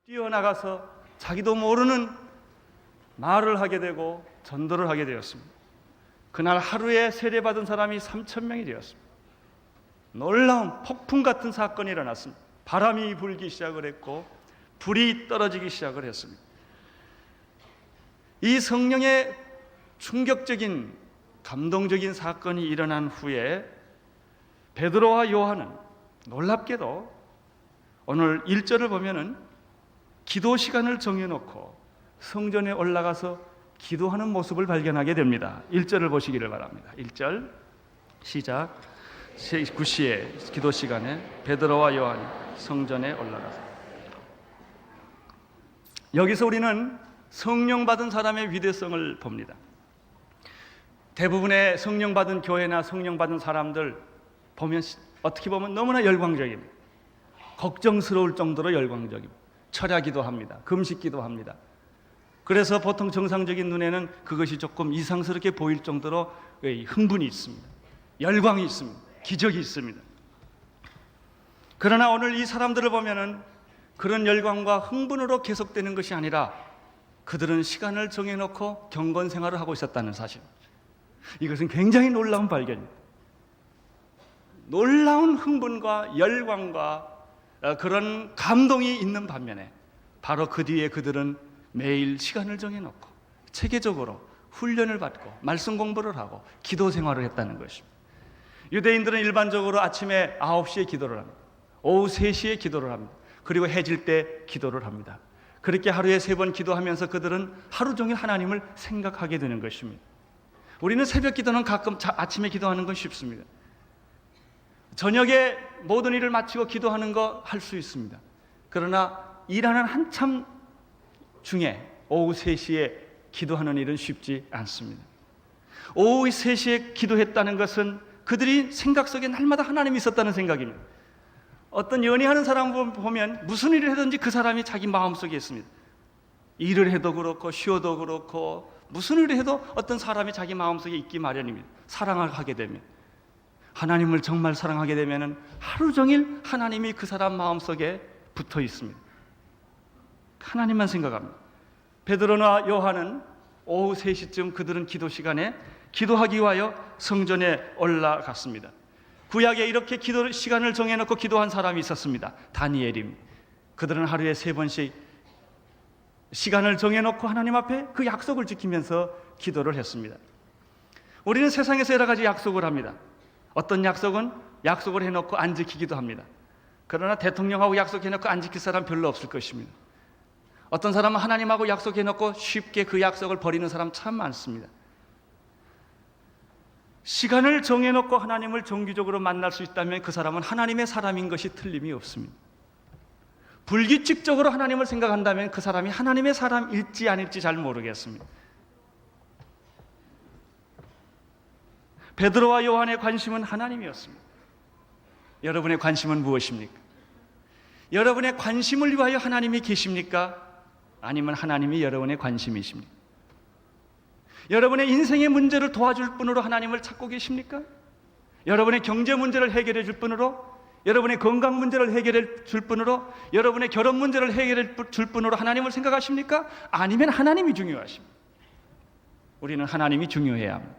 뛰어나가서 자기도 모르는 말을 하게 되고 전도를 하게 되었습니다. 그날 하루에 세례받은 사람이 3,000명이 되었습니다. 놀라운 폭풍 같은 사건이 일어났습니다. 바람이 불기 시작을 했고 불이 떨어지기 시작을 했습니다. 이 성령의 충격적인 감동적인 사건이 일어난 후에 베드로와 요한은 놀랍게도 오늘 1절을 보면은 기도 시간을 정해놓고 성전에 올라가서 기도하는 모습을 발견하게 됩니다. 1절을 보시기를 바랍니다. 1절 시작. 9시에 기도 시간에 베드로와 요한이 성전에 올라가서, 여기서 우리는 성령 받은 사람의 위대성을 봅니다. 대부분의 성령 받은 교회나 성령 받은 사람들 보면 어떻게 보면 너무나 열광적입니다. 걱정스러울 정도로 열광적입니다. 철야기도 합니다. 금식기도 합니다. 그래서 보통 정상적인 눈에는 그것이 조금 이상스럽게 보일 정도로 흥분이 있습니다. 열광이 있습니다. 기적이 있습니다. 그러나 오늘 이 사람들을 보면은 그런 열광과 흥분으로 계속되는 것이 아니라 그들은 시간을 정해놓고 경건 생활을 하고 있었다는 사실. 이것은 굉장히 놀라운 발견입니다. 놀라운 흥분과 열광과 그런 감동이 있는 반면에 바로 그 뒤에 그들은 매일 시간을 정해놓고 체계적으로 훈련을 받고 말씀 공부를 하고 기도 생활을 했다는 것입니다. 유대인들은 일반적으로 아침에 9시에 기도를 합니다. 오후 3시에 기도를 합니다. 그리고 해질 때 기도를 합니다. 그렇게 하루에 3번 기도하면서 그들은 하루 종일 하나님을 생각하게 되는 것입니다. 우리는 새벽 기도는 가끔 아침에 기도하는 건 쉽습니다. 저녁에 모든 일을 마치고 기도하는 거 할 수 있습니다. 그러나 일하는 한참 중에 오후 3시에 기도하는 일은 쉽지 않습니다. 오후 3시에 기도했다는 것은 그들이 생각 속에 날마다 하나님이 있었다는 생각입니다. 어떤 연애하는 사람을 보면 무슨 일을 하든지 그 사람이 자기 마음속에 있습니다. 일을 해도 그렇고 쉬어도 그렇고 무슨 일을 해도 어떤 사람이 자기 마음속에 있기 마련입니다. 사랑을 하게 되면, 하나님을 정말 사랑하게 되면 하루 종일 하나님이 그 사람 마음속에 붙어 있습니다. 하나님만 생각합니다. 베드로나 요한은 오후 3시쯤 그들은 기도 시간에 기도하기 위하여 성전에 올라갔습니다. 구약에 이렇게 기도 시간을 정해놓고 기도한 사람이 있었습니다. 다니엘입니다. 그들은 하루에 3번씩 시간을 정해놓고 하나님 앞에 그 약속을 지키면서 기도를 했습니다. 우리는 세상에서 여러 가지 약속을 합니다. 어떤 약속은 약속을 해놓고 안 지키기도 합니다. 그러나 대통령하고 약속해놓고 안 지킬 사람 별로 없을 것입니다. 어떤 사람은 하나님하고 약속해놓고 쉽게 그 약속을 버리는 사람 참 많습니다. 시간을 정해놓고 하나님을 정기적으로 만날 수 있다면 그 사람은 하나님의 사람인 것이 틀림이 없습니다. 불규칙적으로 하나님을 생각한다면 그 사람이 하나님의 사람일지 아닐지 잘 모르겠습니다. 베드로와 요한의 관심은 하나님이었습니다. 여러분의 관심은 무엇입니까? 여러분의 관심을 위하여 하나님이 계십니까? 아니면 하나님이 여러분의 관심이십니까? 여러분의 인생의 문제를 도와줄 분으로 하나님을 찾고 계십니까? 여러분의 경제 문제를 해결해 줄 분으로, 여러분의 건강 문제를 해결해 줄 분으로, 여러분의 결혼 문제를 해결해 줄 분으로 하나님을 생각하십니까? 아니면 하나님이 중요하십니까? 우리는 하나님이 중요해야 합니다.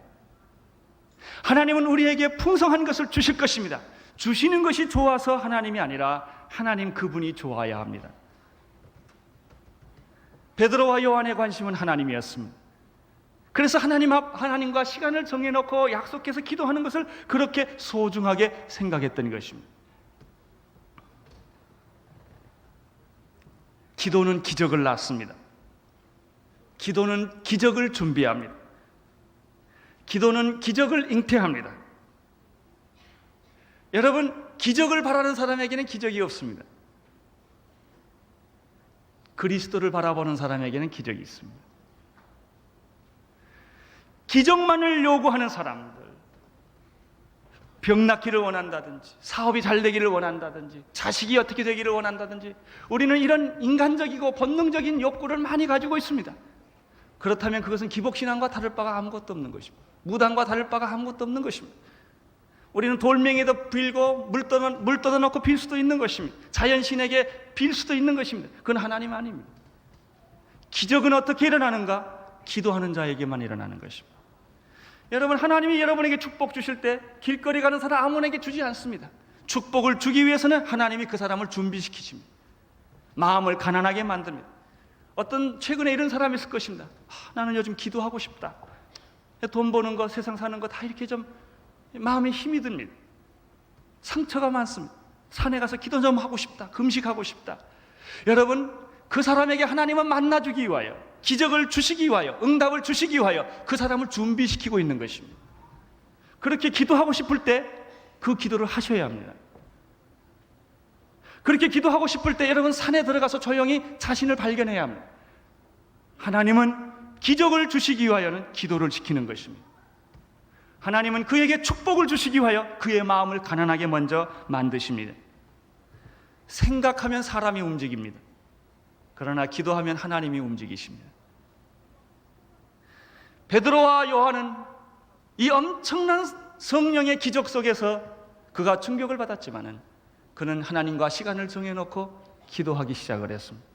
하나님은 우리에게 풍성한 것을 주실 것입니다. 주시는 것이 좋아서 하나님이 아니라 하나님 그분이 좋아야 합니다. 베드로와 요한의 관심은 하나님이었습니다. 그래서 하나님과 시간을 정해놓고 약속해서 기도하는 것을 그렇게 소중하게 생각했던 것입니다. 기도는 기적을 낳습니다. 기도는 기적을 준비합니다. 기도는 기적을 잉태합니다. 여러분, 기적을 바라는 사람에게는 기적이 없습니다. 그리스도를 바라보는 사람에게는 기적이 있습니다. 기적만을 요구하는 사람들, 병 낫기를 원한다든지 사업이 잘 되기를 원한다든지 자식이 어떻게 되기를 원한다든지, 우리는 이런 인간적이고 본능적인 욕구를 많이 가지고 있습니다. 그렇다면 그것은 기복신앙과 다를 바가 아무것도 없는 것입니다. 무당과 다를 바가 아무것도 없는 것입니다. 우리는 돌멩이도 빌고 물 떠다 놓고 빌 수도 있는 것입니다. 자연신에게 빌 수도 있는 것입니다. 그건 하나님 아닙니다. 기적은 어떻게 일어나는가? 기도하는 자에게만 일어나는 것입니다. 여러분, 하나님이 여러분에게 축복 주실 때 길거리 가는 사람 아무에게 주지 않습니다. 축복을 주기 위해서는 하나님이 그 사람을 준비시키십니다. 마음을 가난하게 만듭니다. 최근에 이런 사람이 있을 것입니다. 나는 요즘 기도하고 싶다. 돈 버는 거, 세상 사는 거 다 이렇게 좀 마음에 힘이 듭니다. 상처가 많습니다. 산에 가서 기도 좀 하고 싶다. 금식하고 싶다. 여러분, 그 사람에게 하나님은 만나주기 위하여, 기적을 주시기 위하여, 응답을 주시기 위하여 그 사람을 준비시키고 있는 것입니다. 그렇게 기도하고 싶을 때 그 기도를 하셔야 합니다. 그렇게 기도하고 싶을 때 여러분, 산에 들어가서 조용히 자신을 발견해야 합니다. 하나님은 기적을 주시기 위하여는 기도를 지키는 것입니다. 하나님은 그에게 축복을 주시기 위하여 그의 마음을 가난하게 먼저 만드십니다. 생각하면 사람이 움직입니다. 그러나 기도하면 하나님이 움직이십니다. 베드로와 요한은 이 엄청난 성령의 기적 속에서 그가 충격을 받았지만은 그는 하나님과 시간을 정해놓고 기도하기 시작을 했습니다.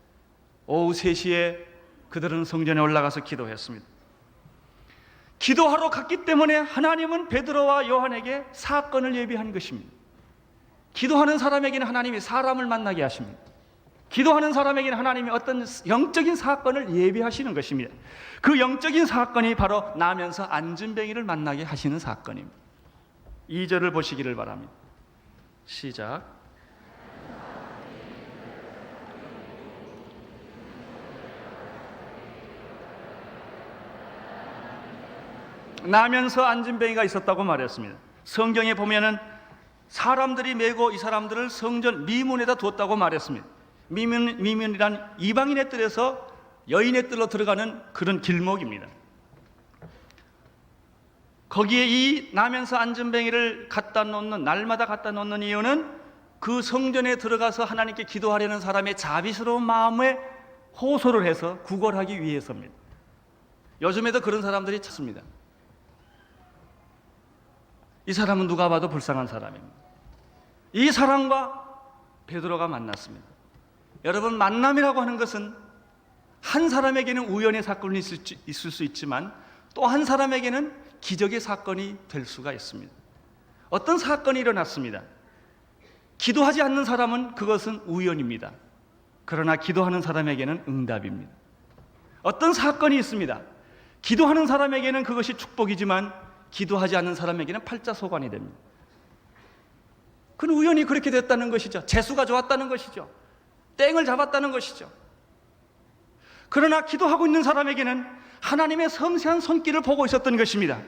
오후 3시에 그들은 성전에 올라가서 기도했습니다. 기도하러 갔기 때문에 하나님은 베드로와 요한에게 사건을 예비한 것입니다. 기도하는 사람에게는 하나님이 사람을 만나게 하십니다. 기도하는 사람에게는 하나님이 어떤 영적인 사건을 예비하시는 것입니다. 그 영적인 사건이 바로 나면서 안진뱅이를 만나게 하시는 사건입니다. 2절을 보시기를 바랍니다. 시작. 나면서 안진뱅이가 있었다고 말했습니다. 성경에 보면은 사람들이 메고 이 사람들을 성전 미문에다 두었다고 말했습니다. 미문이란 이방인의 뜰에서 여인의 뜰로 들어가는 그런 길목입니다. 거기에 이 나면서 안진뱅이를 날마다 갖다 놓는 이유는 그 성전에 들어가서 하나님께 기도하려는 사람의 자비스러운 마음에 호소를 해서 구걸하기 위해서입니다. 요즘에도 그런 사람들이 찾습니다. 이 사람은 누가 봐도 불쌍한 사람입니다. 이 사람과 베드로가 만났습니다. 여러분, 만남이라고 하는 것은 한 사람에게는 우연의 사건이 있을 수 있지만 또 한 사람에게는 기적의 사건이 될 수가 있습니다. 어떤 사건이 일어났습니다. 기도하지 않는 사람은 그것은 우연입니다. 그러나 기도하는 사람에게는 응답입니다. 어떤 사건이 있습니다. 기도하는 사람에게는 그것이 축복이지만 기도하지 않는 사람에게는 팔자소관이 됩니다. 그건 우연히 그렇게 됐다는 것이죠. 재수가 좋았다는 것이죠. 땡을 잡았다는 것이죠. 그러나 기도하고 있는 사람에게는 하나님의 섬세한 손길을 보고 있었던 것입니다.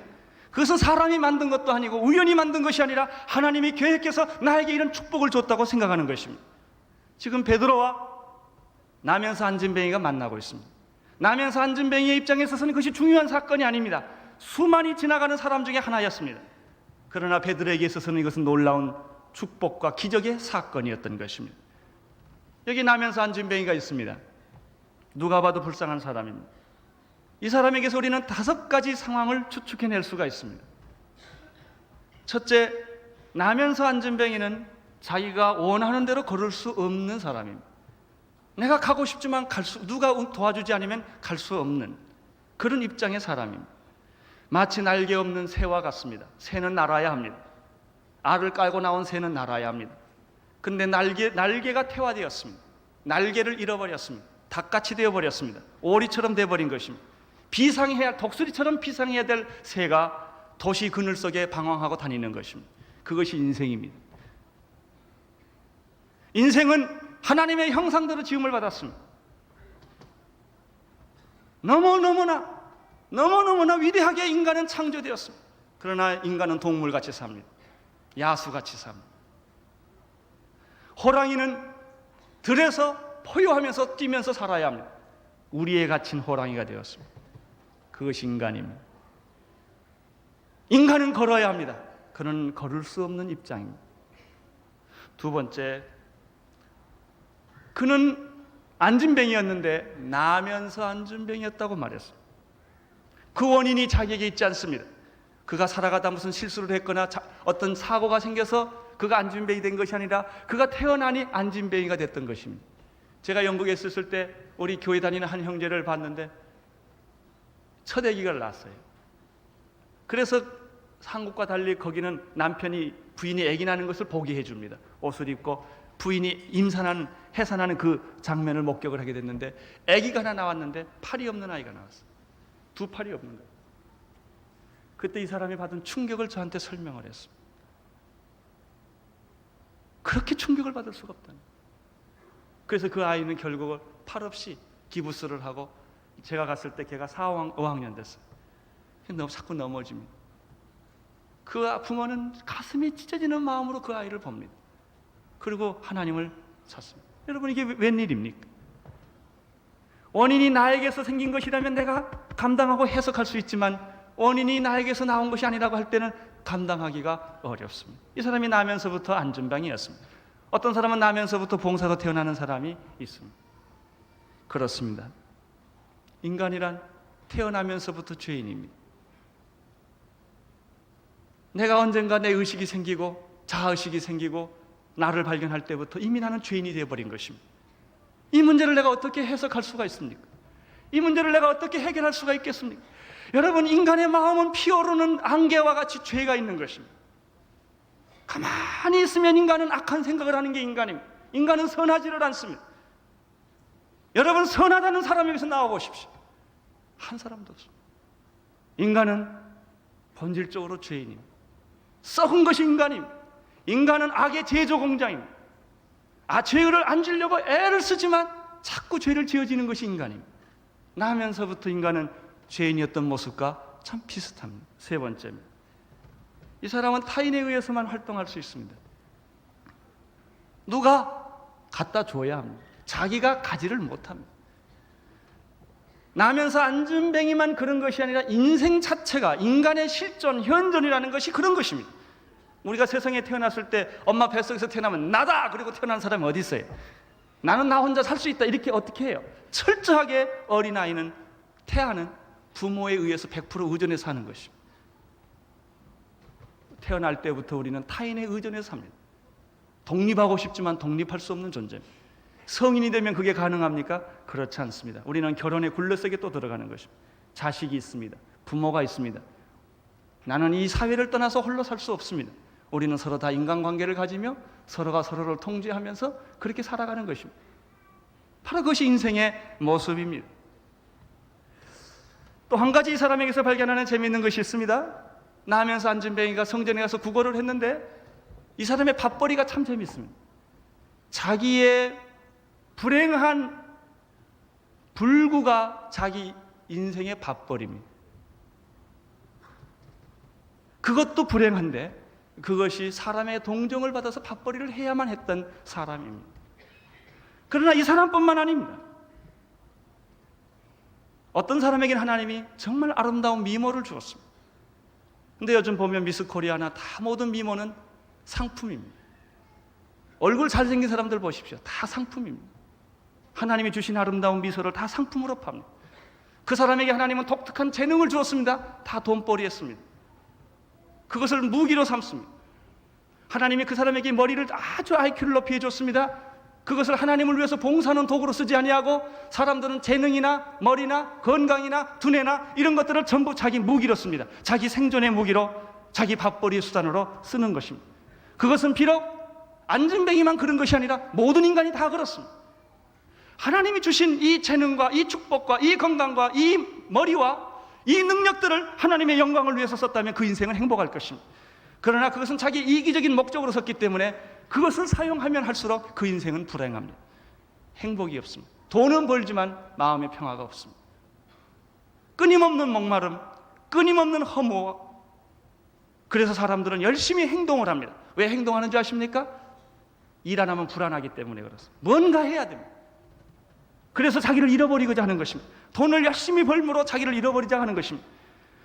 그것은 사람이 만든 것도 아니고 우연히 만든 것이 아니라 하나님이 계획해서 나에게 이런 축복을 줬다고 생각하는 것입니다. 지금 베드로와 나면서 안진뱅이가 만나고 있습니다. 나면서 안진뱅이의 입장에 있어서는 그것이 중요한 사건이 아닙니다. 수많이 지나가는 사람 중에 하나였습니다. 그러나 베드로에게 있어서는 이것은 놀라운 축복과 기적의 사건이었던 것입니다. 여기 나면서 안진뱅이가 있습니다. 누가 봐도 불쌍한 사람입니다. 이 사람에게서 우리는 5가지 상황을 추측해낼 수가 있습니다. 첫째, 나면서 안진뱅이는 자기가 원하는 대로 걸을 수 없는 사람입니다. 내가 가고 싶지만 누가 도와주지 않으면 갈 수 없는 그런 입장의 사람입니다. 마치 날개 없는 새와 같습니다. 새는 날아야 합니다. 알을 깔고 나온 새는 날아야 합니다. 근데 날개가 태화되었습니다. 날개를 잃어버렸습니다. 닭같이 되어버렸습니다. 오리처럼 되어버린 것입니다. 독수리처럼 비상해야 될 새가 도시 그늘 속에 방황하고 다니는 것입니다. 그것이 인생입니다. 인생은 하나님의 형상대로 지음을 받았습니다. 너무너무나 위대하게 인간은 창조되었습니다. 그러나 인간은 동물같이 삽니다. 야수같이 삽니다. 호랑이는 들에서 포효하면서 뛰면서 살아야 합니다. 우리에 갇힌 호랑이가 되었습니다. 그것이 인간입니다. 인간은 걸어야 합니다. 그는 걸을 수 없는 입장입니다. 두 번째, 그는 안진뱅이였는데 나면서 안진뱅이였다고 말했습니다. 그 원인이 자기에게 있지 않습니다. 그가 살아가다 무슨 실수를 했거나 어떤 사고가 생겨서 그가 안진뱅이 된 것이 아니라 그가 태어나니 안진뱅이가 됐던 것입니다. 제가 영국에 있었을 때 우리 교회 다니는 한 형제를 봤는데 첫 아기가 낳았어요. 그래서 한국과 달리 거기는 남편이 부인이 아기 낳는 것을 보게 해줍니다. 옷을 입고 부인이 해산하는 그 장면을 목격을 하게 됐는데 아기가 하나 나왔는데 팔이 없는 아이가 나왔어요. 두 팔이 없는 거예요. 그때 이 사람이 받은 충격을 저한테 설명을 했습니다. 그렇게 충격을 받을 수가 없다는 거예요. 그래서 그 아이는 결국은 팔 없이 기부스를 하고 제가 갔을 때 걔가 5학년 됐어요. 자꾸 넘어집니다. 그 부모는 가슴이 찢어지는 마음으로 그 아이를 봅니다. 그리고 하나님을 찾습니다. 여러분, 이게 웬일입니까? 원인이 나에게서 생긴 것이라면 내가 감당하고 해석할 수 있지만 원인이 나에게서 나온 것이 아니라고 할 때는 감당하기가 어렵습니다. 이 사람이 나면서부터 안전방이었습니다. 어떤 사람은 나면서부터 봉사로 태어나는 사람이 있습니다. 그렇습니다. 인간이란 태어나면서부터 죄인입니다. 내가 언젠가 내 의식이 생기고 자아의식이 생기고 나를 발견할 때부터 이미 나는 죄인이 되어버린 것입니다. 이 문제를 내가 어떻게 해석할 수가 있습니까? 이 문제를 내가 어떻게 해결할 수가 있겠습니까? 여러분, 인간의 마음은 피어오르는 안개와 같이 죄가 있는 것입니다. 가만히 있으면 인간은 악한 생각을 하는 게 인간입니다. 인간은 선하지를 않습니다. 여러분, 선하다는 사람 여기서 나와보십시오. 한 사람도 없습니다. 인간은 본질적으로 죄인입니다. 썩은 것이 인간입니다. 인간은 악의 제조 공장입니다. 죄를 안 지려고 애를 쓰지만 자꾸 죄를 지어지는 것이 인간입니다. 나면서부터 인간은 죄인이었던 모습과 참 비슷합니다. 세 번째입니다. 이 사람은 타인에 의해서만 활동할 수 있습니다. 누가 갖다 줘야 합니다. 자기가 가지를 못합니다. 나면서 안진뱅이만 그런 것이 아니라 인생 자체가 인간의 실존, 현존이라는 것이 그런 것입니다. 우리가 세상에 태어났을 때 엄마 뱃속에서 태어나면 나다! 그리고 태어난 사람이 어디 있어요? 나는 나 혼자 살 수 있다. 이렇게 어떻게 해요? 철저하게 어린아이는 태아는 부모에 의해서 100% 의존해서 사는 것입니다. 태어날 때부터 우리는 타인에 의존해서 삽니다. 독립하고 싶지만 독립할 수 없는 존재입니다. 성인이 되면 그게 가능합니까? 그렇지 않습니다. 우리는 결혼의 굴레속에 또 들어가는 것입니다. 자식이 있습니다. 부모가 있습니다. 나는 이 사회를 떠나서 홀로 살 수 없습니다. 우리는 서로 다 인간관계를 가지며 서로가 서로를 통제하면서 그렇게 살아가는 것입니다. 바로 그것이 인생의 모습입니다. 또 한 가지 이 사람에게서 발견하는 재미있는 것이 있습니다. 나면서 안진뱅이가 성전에 가서 구걸을 했는데 이 사람의 밥벌이가 참 재미있습니다. 자기의 불행한 불구가 자기 인생의 밥벌이입니다. 그것도 불행한데 그것이 사람의 동정을 받아서 밥벌이를 해야만 했던 사람입니다. 그러나 이 사람뿐만 아닙니다. 어떤 사람에게는 하나님이 정말 아름다운 미모를 주었습니다. 근데 요즘 보면 미스 코리아나 다 모든 미모는 상품입니다. 얼굴 잘생긴 사람들 보십시오. 다 상품입니다. 하나님이 주신 아름다운 미소를 다 상품으로 팝니다. 그 사람에게 하나님은 독특한 재능을 주었습니다. 다 돈벌이했습니다. 그것을 무기로 삼습니다. 하나님이 그 사람에게 머리를 아주 IQ를 높이 해줬습니다. 그것을 하나님을 위해서 봉사하는 도구로 쓰지 아니하고 사람들은 재능이나 머리나 건강이나 두뇌나 이런 것들을 전부 자기 무기로 씁니다. 자기 생존의 무기로, 자기 밥벌이의 수단으로 쓰는 것입니다. 그것은 비록 안진뱅이만 그런 것이 아니라 모든 인간이 다 그렇습니다. 하나님이 주신 이 재능과 이 축복과 이 건강과 이 머리와 이 능력들을 하나님의 영광을 위해서 썼다면 그 인생은 행복할 것입니다. 그러나 그것은 자기 이기적인 목적으로 썼기 때문에 그것을 사용하면 할수록 그 인생은 불행합니다. 행복이 없습니다. 돈은 벌지만 마음의 평화가 없습니다. 끊임없는 목마름, 끊임없는 허무. 그래서 사람들은 열심히 행동을 합니다. 왜 행동하는지 아십니까? 일 안 하면 불안하기 때문에 그렇습니다. 뭔가 해야 됩니다. 그래서 자기를 잃어버리고자 하는 것입니다. 돈을 열심히 벌므로 자기를 잃어버리자 하는 것입니다.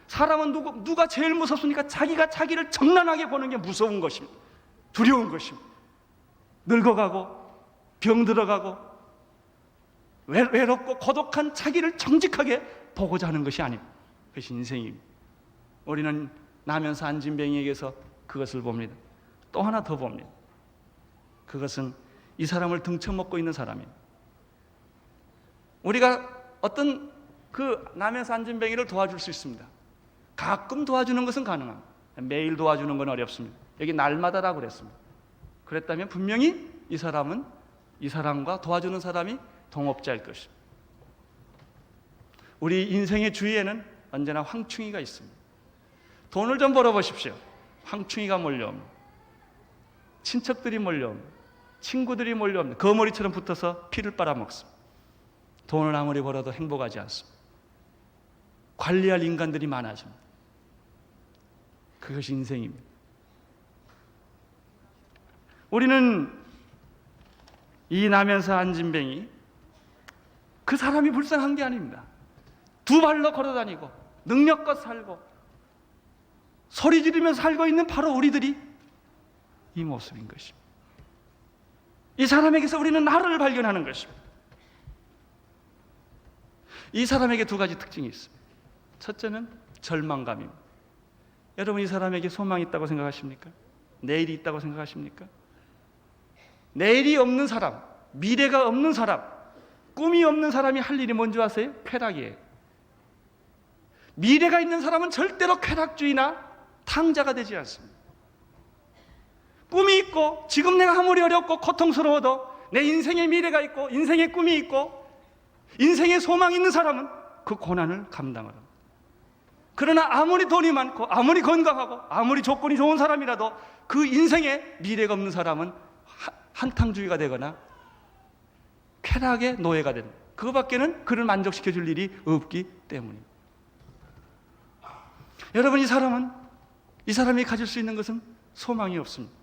사람은 누가 제일 무섭습니까? 자기가 자기를 정난하게 보는 게 무서운 것입니다. 두려운 것입니다. 늙어가고 병들어가고 외롭고 고독한 자기를 정직하게 보고자 하는 것이 아닙니다. 그것이 인생입니다. 우리는 나면서 안진뱅이에게서 그것을 봅니다. 또 하나 더 봅니다. 그것은 이 사람을 등쳐먹고 있는 사람입니다. 우리가 어떤 그 나면서 안진뱅이를 도와줄 수 있습니다. 가끔 도와주는 것은 가능합니다. 매일 도와주는 건 어렵습니다. 여기 날마다라고 그랬습니다. 그랬다면 분명히 이 사람은 이 사람과 도와주는 사람이 동업자일 것입니다. 우리 인생의 주위에는 언제나 황충이가 있습니다. 돈을 좀 벌어보십시오. 황충이가 몰려옵니다. 친척들이 몰려옵니다. 친구들이 몰려옵니다. 거머리처럼 붙어서 피를 빨아먹습니다. 돈을 아무리 벌어도 행복하지 않습니다. 관리할 인간들이 많아집니다. 그것이 인생입니다. 우리는 이 나면서 안진뱅이 그 사람이 불쌍한 게 아닙니다. 두 발로 걸어다니고 능력껏 살고 소리 지르면서 살고 있는 바로 우리들이 이 모습인 것입니다. 이 사람에게서 우리는 나를 발견하는 것입니다. 이 사람에게 두 가지 특징이 있습니다. 첫째는 절망감입니다. 여러분, 이 사람에게 소망이 있다고 생각하십니까? 내일이 있다고 생각하십니까? 내일이 없는 사람, 미래가 없는 사람, 꿈이 없는 사람이 할 일이 뭔지 아세요? 쾌락이에요. 미래가 있는 사람은 절대로 쾌락주의나 탕자가 되지 않습니다. 꿈이 있고 지금 내가 아무리 어렵고 고통스러워도 내 인생의 미래가 있고 인생의 꿈이 있고 인생의 소망이 있는 사람은 그 고난을 감당을 합니다. 그러나 아무리 돈이 많고 아무리 건강하고 아무리 조건이 좋은 사람이라도 그 인생에 미래가 없는 사람은 한탕주의가 되거나 쾌락의 노예가 됩니다. 그거밖에는 그를 만족시켜 줄 일이 없기 때문입니다. 여러분, 이 사람이 가질 수 있는 것은 소망이 없습니다.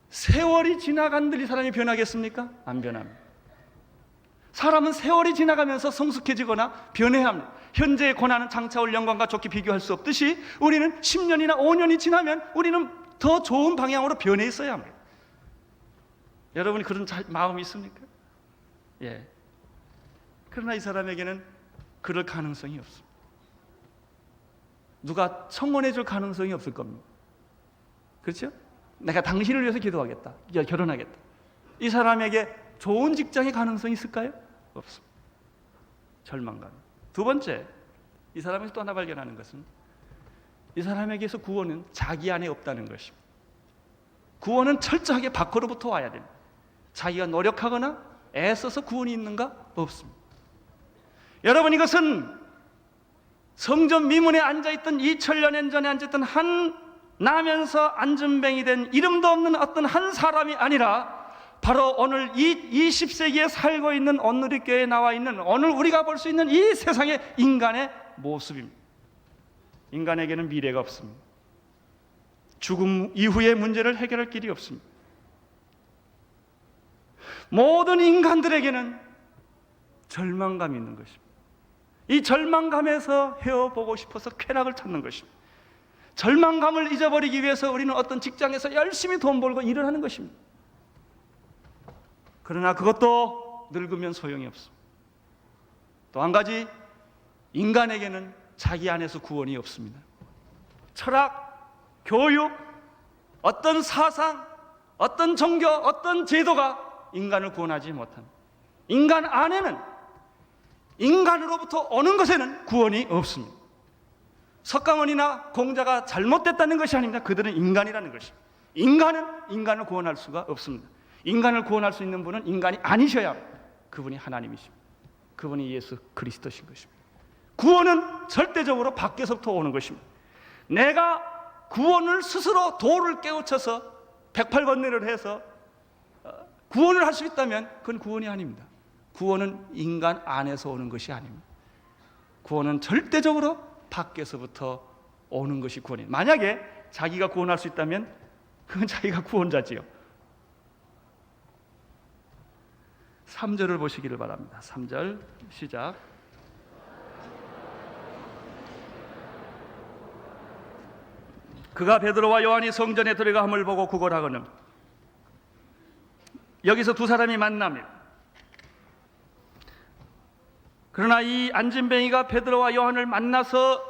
세월이 지나간들 이 사람이 변하겠습니까? 안 변합니다. 사람은 세월이 지나가면서 성숙해지거나 변해야 합니다. 현재의 고난은 장차 올 영광과 좋게 비교할 수 없듯이 우리는 10년이나 5년이 지나면 우리는 더 좋은 방향으로 변해 있어야 합니다. 여러분이 그런 마음이 있습니까? 예. 그러나 이 사람에게는 그럴 가능성이 없습니다. 누가 청원해 줄 가능성이 없을 겁니다. 그렇죠? 내가 당신을 위해서 기도하겠다. 결혼하겠다. 이 사람에게 좋은 직장의 가능성이 있을까요? 없습니다. 절망감. 두 번째, 이 사람에서 또 하나 발견하는 것은 이 사람에게서 구원은 자기 안에 없다는 것입니다. 구원은 철저하게 밖으로부터 와야 됩니다. 자기가 노력하거나 애써서 구원이 있는가? 없습니다. 여러분, 이것은 성전 미문에 앉아있던 2000년 전에 앉아있던 한 나면서 안진뱅이 된 이름도 없는 어떤 한 사람이 아니라 바로 오늘 이 20세기에 살고 있는 온누리교회에 나와 있는 오늘 우리가 볼 수 있는 이 세상의 인간의 모습입니다. 인간에게는 미래가 없습니다. 죽음 이후의 문제를 해결할 길이 없습니다. 모든 인간들에게는 절망감이 있는 것입니다. 이 절망감에서 헤어보고 싶어서 쾌락을 찾는 것입니다. 절망감을 잊어버리기 위해서 우리는 어떤 직장에서 열심히 돈 벌고 일을 하는 것입니다. 그러나 그것도 늙으면 소용이 없습니다. 또 한 가지, 인간에게는 자기 안에서 구원이 없습니다. 철학, 교육, 어떤 사상, 어떤 종교, 어떤 제도가 인간을 구원하지 못합니다. 인간 안에는, 인간으로부터 오는 것에는 구원이 없습니다. 석가모니나 공자가 잘못됐다는 것이 아닙니다. 그들은 인간이라는 것입니다. 인간은 인간을 구원할 수가 없습니다. 인간을 구원할 수 있는 분은 인간이 아니셔야 합니다. 그분이 하나님이십니다. 그분이 예수 그리스도신 것입니다. 구원은 절대적으로 밖에서부터 오는 것입니다. 내가 구원을 스스로 도를 깨우쳐서 108번뇌를 해서 구원을 할 수 있다면 그건 구원이 아닙니다. 구원은 인간 안에서 오는 것이 아닙니다. 구원은 절대적으로 밖에서부터 오는 것이 구원입니다. 만약에 자기가 구원할 수 있다면 그건 자기가 구원자지요. 3절을 보시기를 바랍니다. 3절 시작. 그가 베드로와 요한이 성전에 들어감을 보고 구걸하거늘. 여기서 두 사람이 만납니다. 그러나 이 안진뱅이가 베드로와 요한을 만나서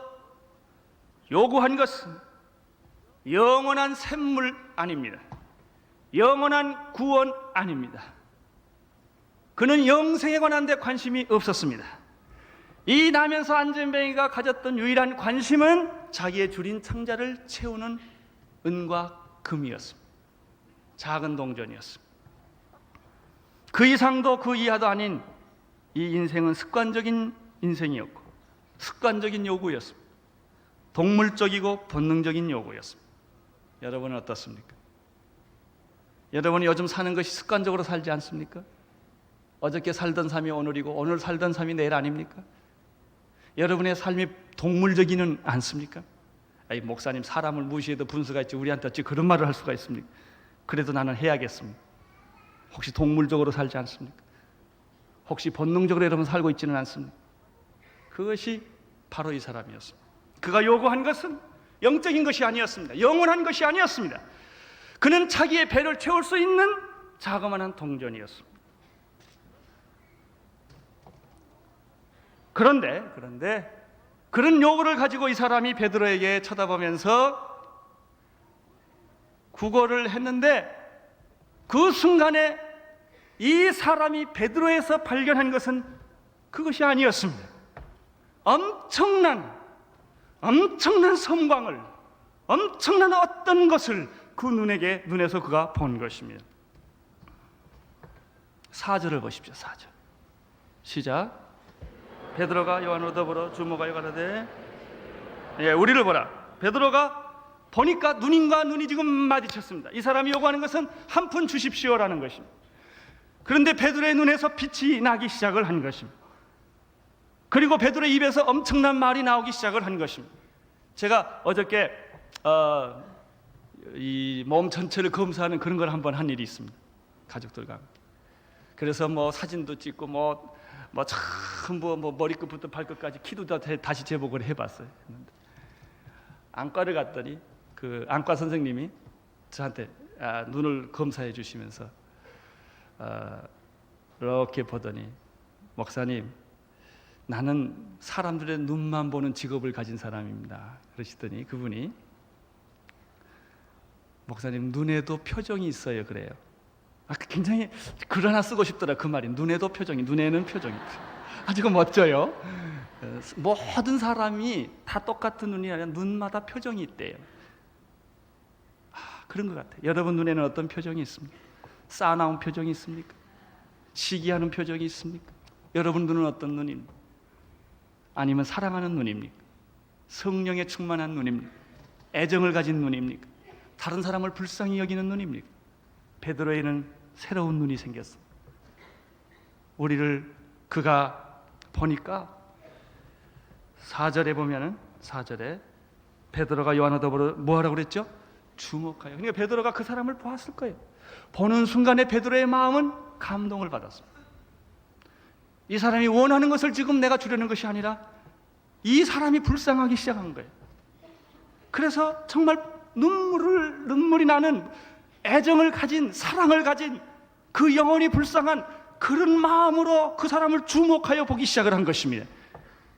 요구한 것은 영원한 샘물 아닙니다. 영원한 구원 아닙니다. 그는 영생에 관한 데 관심이 없었습니다. 이 나면서 안진뱅이가 가졌던 유일한 관심은 자기의 줄인 창자를 채우는 은과 금이었습니다. 작은 동전이었습니다. 그 이상도 그 이하도 아닌 이 인생은 습관적인 인생이었고 습관적인 요구였습니다. 동물적이고 본능적인 요구였습니다. 여러분은 어떻습니까? 여러분이 요즘 사는 것이 습관적으로 살지 않습니까? 어저께 살던 삶이 오늘이고 오늘 살던 삶이 내일 아닙니까? 여러분의 삶이 동물적이는 않습니까? 아이, 목사님, 사람을 무시해도 분수가 있지 우리한테 어찌 그런 말을 할 수가 있습니까? 그래도 나는 해야겠습니다. 혹시 동물적으로 살지 않습니까? 혹시 본능적으로 여러분 살고 있지는 않습니까? 그것이 바로 이 사람이었습니다. 그가 요구한 것은 영적인 것이 아니었습니다. 영원한 것이 아니었습니다. 그는 자기의 배를 채울 수 있는 자그마한 동전이었습니다. 그런데 그런 요구를 가지고 이 사람이 베드로에게 쳐다보면서 구걸을 했는데 그 순간에 이 사람이 베드로에서 발견한 것은 그것이 아니었습니다. 엄청난 섬광을, 엄청난 어떤 것을 그 눈에서 그가 본 것입니다. 4절을 보십시오. 4절 시작. 베드로가 요한으로 더불어 주목하여 가라되, 우리를 보라. 베드로가 보니까 눈과 눈이 지금 마주쳤습니다. 이 사람이 요구하는 것은 한 푼 주십시오라는 것입니다. 그런데 베드로의 눈에서 빛이 나기 시작을 한 것입니다. 그리고 베드로의 입에서 엄청난 말이 나오기 시작을 한 것입니다. 제가 어저께 이 몸 전체를 검사하는 그런 걸 한번 한 일이 있습니다. 가족들과. 그래서 사진도 찍고 전부 머리끝부터 발끝까지 키도 다시 재보고를 해봤어요. 안과를 갔더니 그 안과 선생님이 저한테 눈을 검사해 주시면서 이렇게 보더니, 목사님, 나는 사람들의 눈만 보는 직업을 가진 사람입니다. 그러시더니 그분이, 목사님, 눈에도 표정이 있어요. 그래요. 굉장히 글 하나 쓰고 싶더라. 그 말이, 눈에도 표정이, 눈에는 표정이. 아주 멋져요. 모든 사람이 다 똑같은 눈이 아니라 눈마다 표정이 있대요. 그런 것 같아요. 여러분 눈에는 어떤 표정이 있습니까? 싸나운 표정이 있습니까? 시기하는 표정이 있습니까? 여러분 눈은 어떤 눈입니까? 아니면 사랑하는 눈입니까? 성령에 충만한 눈입니까? 애정을 가진 눈입니까? 다른 사람을 불쌍히 여기는 눈입니까? 베드로에는 새로운 눈이 생겼어. 우리를 그가 보니까 4절에 보면은, 4절에 베드로가 요한과 더불어 뭐하라고 그랬죠? 주목하여. 그러니까 베드로가 그 사람을 보았을 거예요. 보는 순간에 베드로의 마음은 감동을 받았습니다. 이 사람이 원하는 것을 지금 내가 주려는 것이 아니라 이 사람이 불쌍하기 시작한 거예요. 그래서 정말 눈물이 나는 애정을 가진, 사랑을 가진 그 영혼이 불쌍한 그런 마음으로 그 사람을 주목하여 보기 시작을 한 것입니다.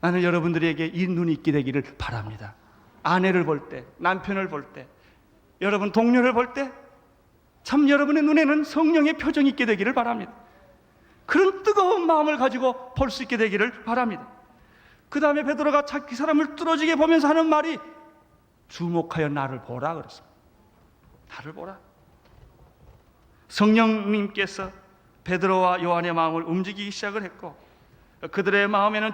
나는 여러분들에게 이 눈이 있게 되기를 바랍니다. 아내를 볼 때, 남편을 볼 때, 여러분 동료를 볼 때 참 여러분의 눈에는 성령의 표정이 있게 되기를 바랍니다. 그런 뜨거운 마음을 가지고 볼 수 있게 되기를 바랍니다. 그 다음에 베드로가 그 사람을 뚫어지게 보면서 하는 말이, 주목하여 나를 보라 그랬습니다. 나를 보라. 성령님께서 베드로와 요한의 마음을 움직이기 시작을 했고, 그들의 마음에는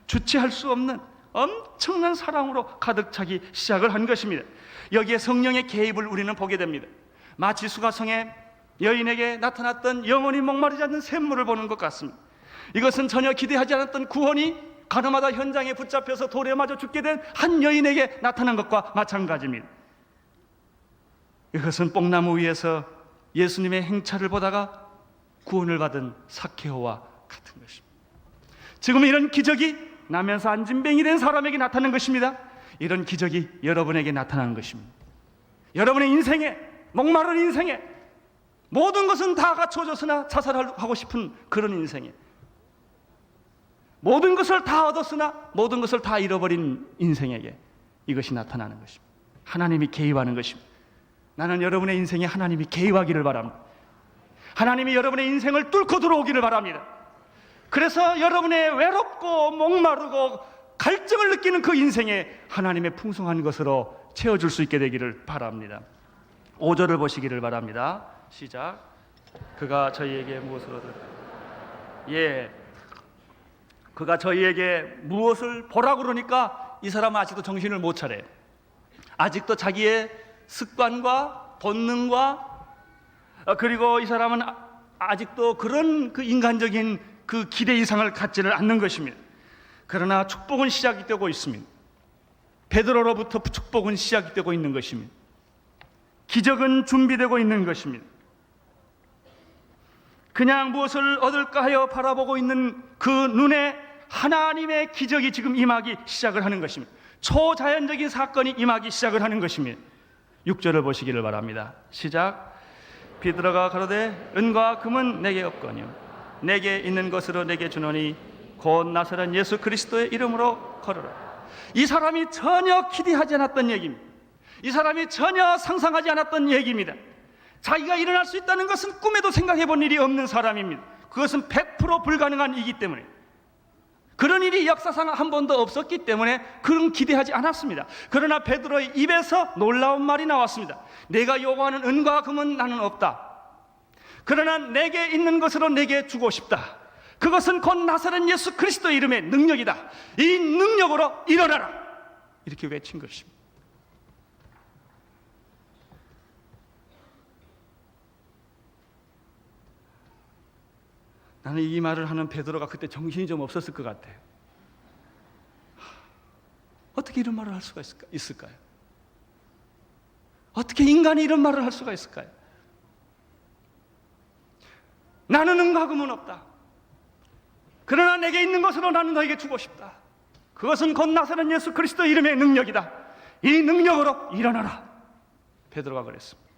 주체할 수 없는 엄청난 사랑으로 가득 차기 시작을 한 것입니다. 여기에 성령의 개입을 우리는 보게 됩니다. 마치 수가성의 여인에게 나타났던 영원히 목마르지 않는 샘물을 보는 것 같습니다. 이것은 전혀 기대하지 않았던 구원이 가늠하다 현장에 붙잡혀서 돌에 맞아 죽게 된 한 여인에게 나타난 것과 마찬가지입니다. 이것은 뽕나무 위에서 예수님의 행차를 보다가 구원을 받은 삭개오와 같은 것입니다. 지금 이런 기적이 나면서 안진뱅이 된 사람에게 나타난 것입니다. 이런 기적이 여러분에게 나타나는 것입니다. 여러분의 인생에, 목마른 인생에 모든 것은 다 갖춰졌으나 자살하고 싶은 그런 인생에, 모든 것을 다 얻었으나 모든 것을 다 잃어버린 인생에게 이것이 나타나는 것입니다. 하나님이 개입하는 것입니다. 나는 여러분의 인생에 하나님이 개입하기를 바랍니다. 하나님이 여러분의 인생을 뚫고 들어오기를 바랍니다. 그래서 여러분의 외롭고 목마르고 갈증을 느끼는 그 인생에 하나님의 풍성한 것으로 채워줄 수 있게 되기를 바랍니다. 5절을 보시기를 바랍니다. 시작. 그가 저희에게 무엇을 얻을? 그가 저희에게 무엇을 보라고 그러니까 이 사람은 아직도 정신을 못 차려요. 아직도 자기의 습관과 본능과 그리고 이 사람은 아직도 그런 그 인간적인 그 기대 이상을 갖지를 않는 것입니다. 그러나 축복은 시작이 되고 있습니다. 베드로로부터 축복은 시작이 되고 있는 것입니다. 기적은 준비되고 있는 것입니다. 그냥 무엇을 얻을까 하여 바라보고 있는 그 눈에 하나님의 기적이 지금 임하기 시작을 하는 것입니다. 초자연적인 사건이 임하기 시작을 하는 것입니다. 6절을 보시기를 바랍니다. 시작. 베드로가 가로되 은과 금은 내게 없거니와 내게 있는 것으로 내게 주노니 곧 나사렛 예수 그리스도의 이름으로 걸어라. 이 사람이 전혀 기대하지 않았던 얘기입니다. 이 사람이 전혀 상상하지 않았던 얘기입니다. 자기가 일어날 수 있다는 것은 꿈에도 생각해 본 일이 없는 사람입니다. 그것은 100% 불가능한 일이기 때문에, 그런 일이 역사상 한 번도 없었기 때문에 그런 기대하지 않았습니다. 그러나 베드로의 입에서 놀라운 말이 나왔습니다. 내가 요구하는 은과 금은 나는 없다. 그러나 내게 있는 것으로 내게 주고 싶다. 그것은 곧 나사렛 예수 그리스도의 이름의 능력이다. 이 능력으로 일어나라. 이렇게 외친 것입니다. 나는 이 말을 하는 베드로가 그때 정신이 좀 없었을 것 같아요. 어떻게 이런 말을 할 수가 있을까요? 어떻게 인간이 이런 말을 할 수가 있을까요? 나는 은과 금은 없다. 그러나 내게 있는 것으로 나는 너에게 주고 싶다. 그것은 곧 나사렛 예수 그리스도 이름의 능력이다. 이 능력으로 일어나라. 베드로가 그랬습니다.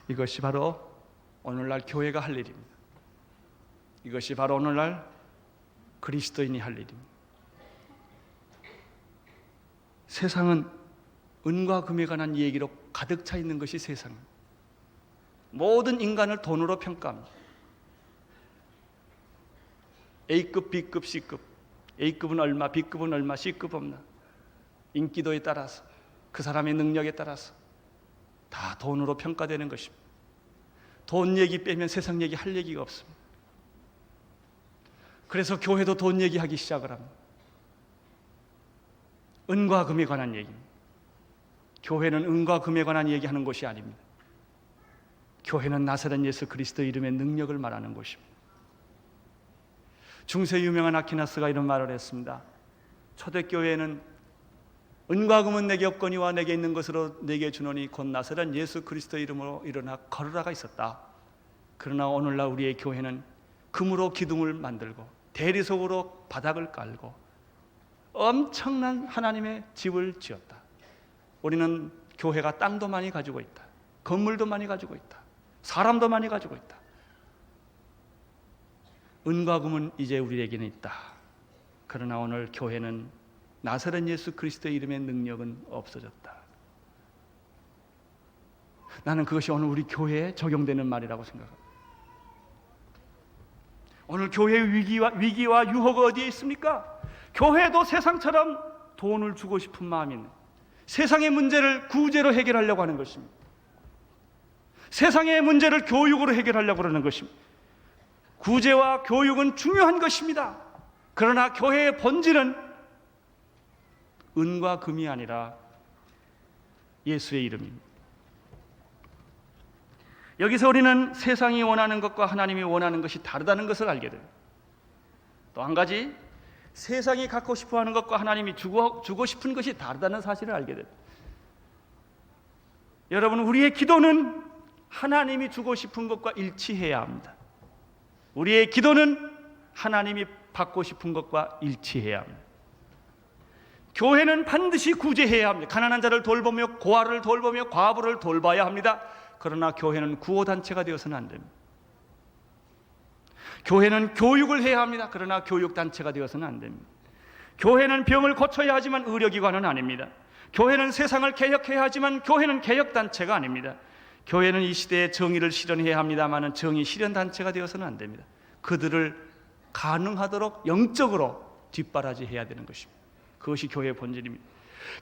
이것이 바로 오늘날 교회가 할 일입니다. 이것이 바로 오늘날 그리스도인이 할 일입니다. 세상은 은과 금에 관한 얘기로 가득 차 있는 것이 세상입니다. 모든 인간을 돈으로 평가합니다. A급, B급, C급. A급은 얼마, B급은 얼마, C급 없나. 인기도에 따라서, 그 사람의 능력에 따라서 다 돈으로 평가되는 것입니다. 돈 얘기 빼면 세상 얘기 할 얘기가 없습니다. 그래서 교회도 돈 얘기하기 시작을 합니다. 은과 금에 관한 얘기입니다. 교회는 은과 금에 관한 얘기하는 것이 아닙니다. 교회는 나사렛 예수 그리스도 이름의 능력을 말하는 것입니다. 중세 유명한 아퀴나스가 이런 말을 했습니다. 초대교회는 은과 금은 내게 없거니와 내게 있는 것으로 내게 주노니 곧 나사렛 예수 그리스도 이름으로 일어나 걸으라가 있었다. 그러나 오늘날 우리의 교회는 금으로 기둥을 만들고 대리석으로 바닥을 깔고 엄청난 하나님의 집을 지었다. 우리는 교회가 땅도 많이 가지고 있다. 건물도 많이 가지고 있다. 사람도 많이 가지고 있다. 은과 금은 이제 우리에게는 있다. 그러나 오늘 교회는 나사렛 예수 그리스도의 이름의 능력은 없어졌다. 나는 그것이 오늘 우리 교회에 적용되는 말이라고 생각합니다. 오늘 교회의 위기와 유혹이 어디에 있습니까? 교회도 세상처럼 돈을 주고 싶은 마음이 있는, 세상의 문제를 구제로 해결하려고 하는 것입니다. 세상의 문제를 교육으로 해결하려고 하는 것입니다. 구제와 교육은 중요한 것입니다. 그러나 교회의 본질은 은과 금이 아니라 예수의 이름입니다. 여기서 우리는 세상이 원하는 것과 하나님이 원하는 것이 다르다는 것을 알게 됩니다. 또 한 가지, 세상이 갖고 싶어하는 것과 하나님이 주고 싶은 것이 다르다는 사실을 알게 됩니다. 여러분, 우리의 기도는 하나님이 주고 싶은 것과 일치해야 합니다. 우리의 기도는 하나님이 받고 싶은 것과 일치해야 합니다. 교회는 반드시 구제해야 합니다. 가난한 자를 돌보며 고아를 돌보며 과부를 돌봐야 합니다. 그러나 교회는 구호단체가 되어서는 안 됩니다. 교회는 교육을 해야 합니다. 그러나 교육단체가 되어서는 안 됩니다. 교회는 병을 고쳐야 하지만 의료기관은 아닙니다. 교회는 세상을 개혁해야 하지만 교회는 개혁단체가 아닙니다. 교회는 이 시대에 정의를 실현해야 합니다만 정의 실현단체가 되어서는 안 됩니다. 그들을 가능하도록 영적으로 뒷바라지해야 되는 것입니다. 그것이 교회의 본질입니다.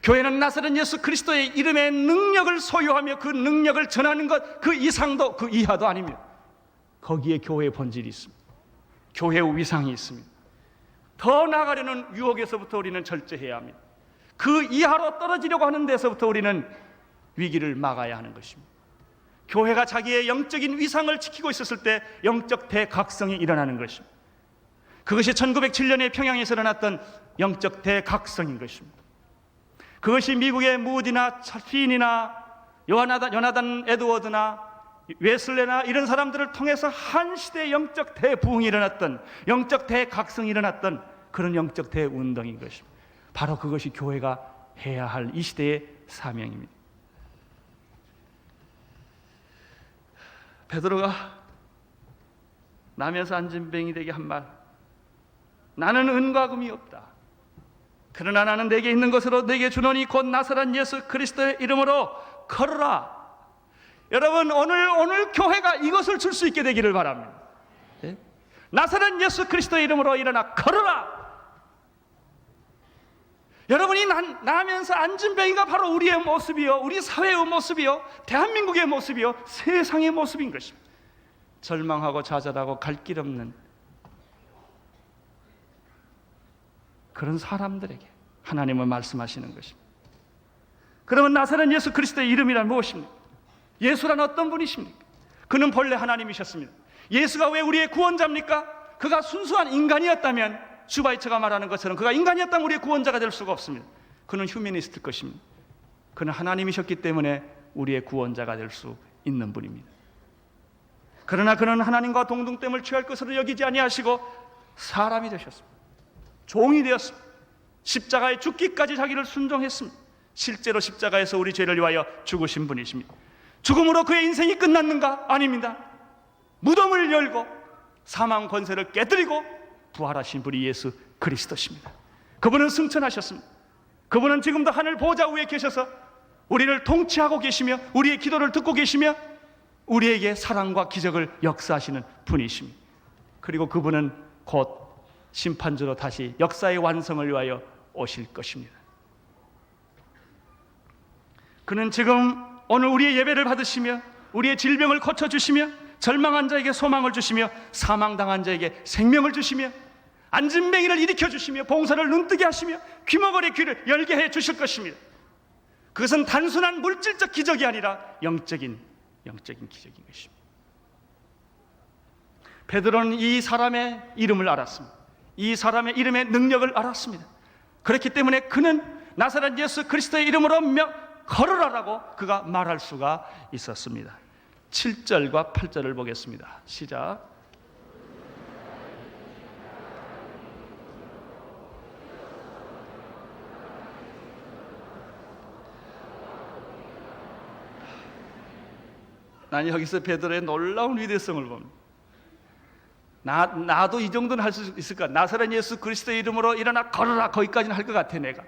교회는 나사렛 예수 그리스도의 이름의 능력을 소유하며 그 능력을 전하는 것, 그 이상도 그 이하도 아닙니다. 거기에 교회의 본질이 있습니다. 교회의 위상이 있습니다. 더 나아가려는 유혹에서부터 우리는 절제해야 합니다. 그 이하로 떨어지려고 하는 데서부터 우리는 위기를 막아야 하는 것입니다. 교회가 자기의 영적인 위상을 지키고 있었을 때 영적 대각성이 일어나는 것입니다. 그것이 1907년에 평양에서 일어났던 영적 대각성인 것입니다. 그것이 미국의 무디나 찰핀이나 요나단 에드워드나 웨슬레나 이런 사람들을 통해서 한 시대의 영적 대부흥이 일어났던, 영적 대각성이 일어났던 그런 영적 대운동인 것입니다. 바로 그것이 교회가 해야 할 이 시대의 사명입니다. 베드로가 나면서 안진뱅이 되게 한 말, 나는 은과 금이 없다. 그러나 나는 내게 있는 것으로 내게 주노니 곧 나사렛 예수 그리스도의 이름으로 걸어라. 여러분, 오늘 교회가 이것을 줄 수 있게 되기를 바랍니다. 네? 나사렛 예수 그리스도의 이름으로 일어나 걸어라. 여러분이 나면서 안진뱅이가 바로 우리의 모습이요, 우리 사회의 모습이요, 대한민국의 모습이요, 세상의 모습인 것입니다. 절망하고 좌절하고 갈 길 없는 그런 사람들에게 하나님은 말씀하시는 것입니다. 그러면 나사렛 예수 그리스도의 이름이란 무엇입니까? 예수란 어떤 분이십니까? 그는 본래 하나님이셨습니다. 예수가 왜 우리의 구원자입니까? 그가 순수한 인간이었다면 슈바이처가 말하는 것처럼 그가 인간이었다면 우리의 구원자가 될 수가 없습니다. 그는 휴머니스트일 것입니다. 그는 하나님이셨기 때문에 우리의 구원자가 될 수 있는 분입니다. 그러나 그는 하나님과 동등됨을 취할 것으로 여기지 아니하시고 사람이 되셨습니다. 종이 되었습니다. 십자가에 죽기까지 자기를 순종했습니다. 실제로 십자가에서 우리 죄를 위하여 죽으신 분이십니다. 죽음으로 그의 인생이 끝났는가? 아닙니다. 무덤을 열고 사망 권세를 깨뜨리고 부활하신 분이 예수 그리스도십니다. 그분은 승천하셨습니다. 그분은 지금도 하늘 보좌 위에 계셔서 우리를 통치하고 계시며 우리의 기도를 듣고 계시며 우리에게 사랑과 기적을 역사하시는 분이십니다. 그리고 그분은 곧 심판주로 다시 역사의 완성을 위하여 오실 것입니다. 그는 지금 오늘 우리의 예배를 받으시며 우리의 질병을 고쳐주시며 절망한 자에게 소망을 주시며 사망당한 자에게 생명을 주시며 안진뱅이를 일으켜주시며 봉사를 눈뜨게 하시며 귀머거리 귀를 열게 해 주실 것입니다. 그것은 단순한 물질적 기적이 아니라 영적인 기적인 것입니다. 베드로는 이 사람의 이름을 알았습니다. 이 사람의 이름의 능력을 알았습니다. 그렇기 때문에 그는 나사렛 예수 그리스도의 이름으로 걸어라라고 그가 말할 수가 있었습니다. 7절과 8절을 보겠습니다. 시작. 난 여기서 베드로의 놀라운 위대성을 봅니다. 나도 이 정도는 할 수 있을까? 나사렛 예수 그리스도의 이름으로 일어나 걸어라. 거기까지는 할 것 같아 내가.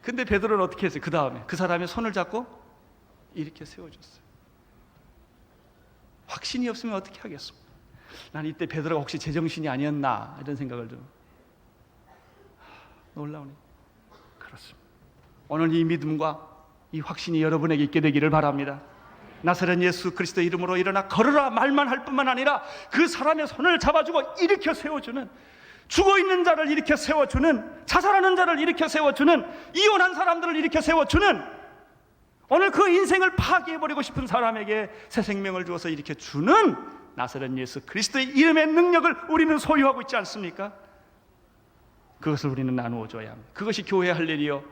근데 베드로는 어떻게 했어요? 그 다음에 그 사람의 손을 잡고 이렇게 세워줬어요. 확신이 없으면 어떻게 하겠습니까? 난 이때 베드로가 혹시 제정신이 아니었나 이런 생각을 좀. 놀라우네. 그렇습니다. 오늘 이 믿음과 이 확신이 여러분에게 있게 되기를 바랍니다. 나사렛 예수 그리스도 이름으로 일어나 걸어라 말만 할 뿐만 아니라 그 사람의 손을 잡아주고 일으켜 세워주는, 죽어있는 자를 일으켜 세워주는, 자살하는 자를 일으켜 세워주는, 이혼한 사람들을 일으켜 세워주는, 오늘 그 인생을 파괴해버리고 싶은 사람에게 새 생명을 주어서 일으켜 주는 나사렛 예수 그리스도의 이름의 능력을 우리는 소유하고 있지 않습니까? 그것을 우리는 나누어 줘야 합니다. 그것이 교회의 할 일이요,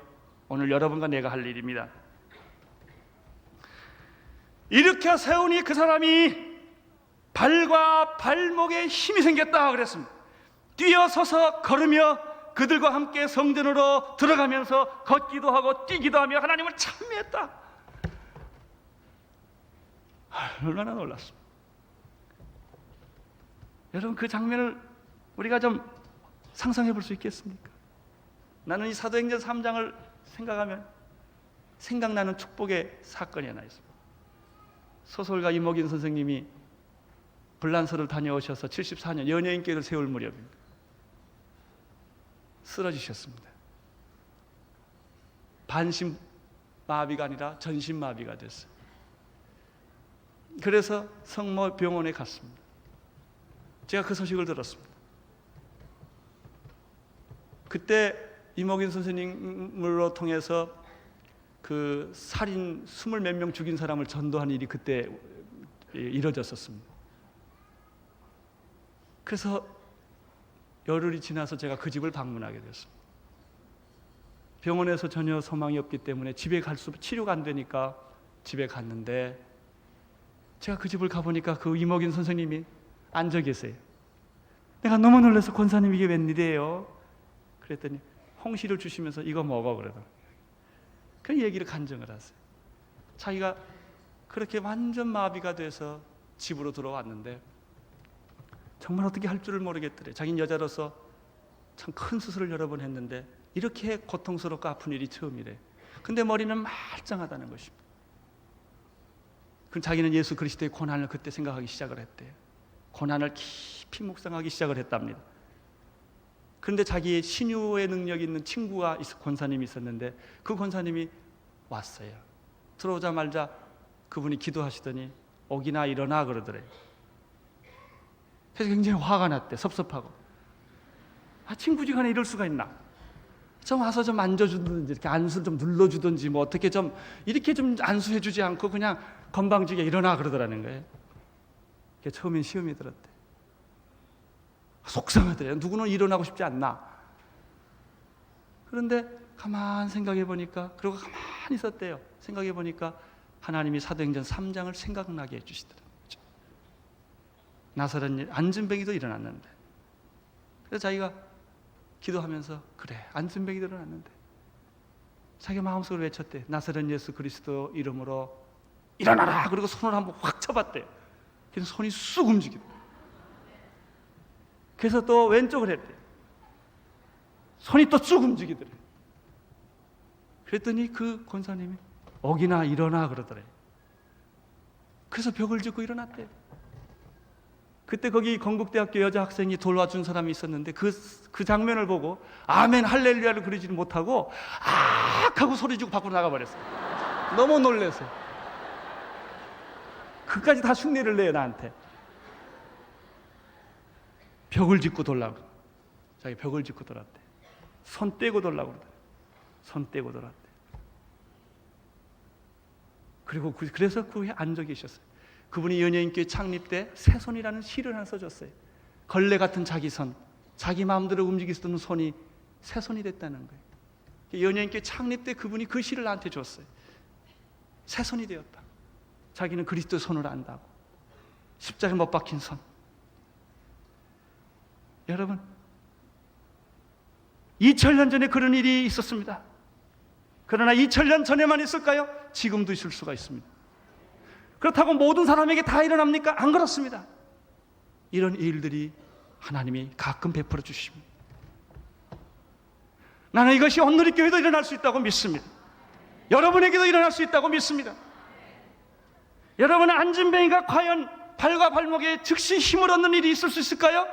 오늘 여러분과 내가 할 일입니다. 일으켜 세우니 그 사람이 발과 발목에 힘이 생겼다 그랬습니다. 뛰어서서 걸으며 그들과 함께 성전으로 들어가면서 걷기도 하고 뛰기도 하며 하나님을 찬미했다. 얼마나 놀랐습니다. 여러분, 그 장면을 우리가 좀 상상해 볼 수 있겠습니까? 나는 이 사도행전 3장을 생각하면 생각나는 축복의 사건이 하나 있습니다. 소설가 이목인 선생님이 불란서를 다녀오셔서 74년 연예인교회를 세울 무렵입니다. 쓰러지셨습니다. 반신마비가 아니라 전신마비가 됐어요. 그래서 성모 병원에 갔습니다. 제가 그 소식을 들었습니다. 그때 이목인 선생님으로 통해서 그 살인 20몇 명 죽인 사람을 전도한 일이 그때 이뤄졌었습니다. 그래서 열흘이 지나서 제가 그 집을 방문하게 됐습니다. 병원에서 전혀 소망이 없기 때문에 집에 치료가 안 되니까 집에 갔는데, 제가 그 집을 가보니까 그 이목인 선생님이 앉아 계세요. 내가 너무 놀라서 권사님 이게 웬일이에요? 그랬더니 홍시를 주시면서 이거 먹어 그러더라고요. 그 얘기를 간증을 하세요. 자기가 그렇게 완전 마비가 돼서 집으로 들어왔는데 정말 어떻게 할 줄을 모르겠더래. 자기는 여자로서 참 큰 수술을 여러 번 했는데 이렇게 고통스럽고 아픈 일이 처음이래. 근데 머리는 말짱하다는 것입니다. 그럼 자기는 예수 그리스도의 고난을 그때 생각하기 시작을 했대요. 고난을 깊이 묵상하기 시작을 했답니다. 그런데 자기의 신유의 능력이 있는 친구가 권사님이 있었는데 그 권사님이 왔어요. 들어오자마자 그분이 기도하시더니 오기나 일어나 그러더래요. 그래서 굉장히 화가 났대. 섭섭하고. 친구지간에 이럴 수가 있나? 좀 와서 좀 앉아주든지 이렇게 안수를 좀 눌러주든지 뭐 어떻게 좀 이렇게 좀 안수해주지 않고 그냥 건방지게 일어나 그러더라는 거예요. 처음엔 시험이 들었대. 속상하더래요. 누구는 일어나고 싶지 않나? 그런데 가만 생각해 보니까, 그리고 가만히 있었대요. 생각해 보니까 하나님이 사도행전 3장을 생각나게 해주시더라고요. 나사렛 안진뱅이도 일어났는데, 그래서 자기가 기도하면서 그래 안진뱅이도 일어났는데 자기 마음속으로 외쳤대. 나사렛 예수 그리스도 이름으로 일어나라. 그리고 손을 한번 확 쳐봤대요. 그래서 손이 쑥 움직이더래. 그래서 또 왼쪽을 했대요. 손이 또 쭉 움직이더래. 그랬더니 그 권사님이 어기나 일어나 그러더래. 그래서 벽을 짚고 일어났대요. 그때 거기 건국대학교 여자 학생이 돌봐준 사람이 있었는데 그 장면을 보고 아멘 할렐루야를 그리지는 못하고 악 하고 소리 지고 밖으로 나가버렸어요. 너무 놀라서. 그까지 다 흉내를 내요 나한테. 벽을 짚고 돌라고. 자기 벽을 짚고 돌았대. 손 떼고 돌라고 그러더래. 손 떼고 돌았대. 그리고 그래서 그 후에 앉아 계셨어요. 그분이 연예인교회 창립 때 새손이라는 시를 하나 써줬어요. 걸레 같은 자기 손, 자기 마음대로 움직일 수 없는 손이 새손이 됐다는 거예요. 연예인교회 창립 때 그분이 그 시를 나한테 줬어요. 새손이 되었다. 자기는 그리스도 손을 안다고. 십자가에 못 박힌 손. 여러분, 2000년 전에 그런 일이 있었습니다. 그러나 2000년 전에만 있을까요? 지금도 있을 수가 있습니다. 그렇다고 모든 사람에게 다 일어납니까? 안 그렇습니다. 이런 일들이 하나님이 가끔 베풀어 주십니다. 나는 이것이 온누리교회도 일어날 수 있다고 믿습니다. 여러분에게도 일어날 수 있다고 믿습니다. 여러분의 안진뱅이가 과연 발과 발목에 즉시 힘을 얻는 일이 있을 수 있을까요?